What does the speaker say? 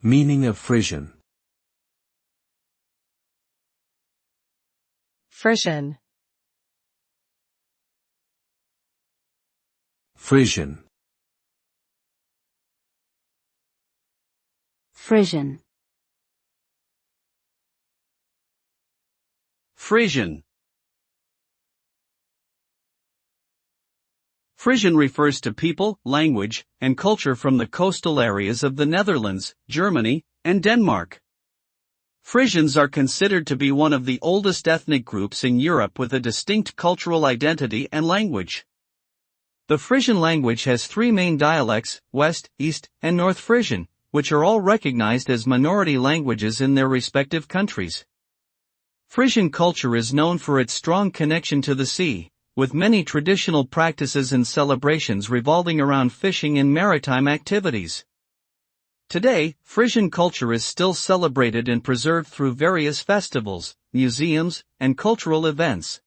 Meaning of Frisian. Frisian. Frisian. Frisian. Frisian. Frisian refers to people, language, and culture from the coastal areas of the Netherlands, Germany, and Denmark. Frisians are considered to be one of the oldest ethnic groups in Europe with a distinct cultural identity and language. The Frisian language has three main dialects, West, East, and North Frisian, which are all recognized as minority languages in their respective countries. Frisian culture is known for its strong connection to the sea, with many traditional practices and celebrations revolving around fishing and maritime activities. Today, Frisian culture is still celebrated and preserved through various festivals, museums, and cultural events.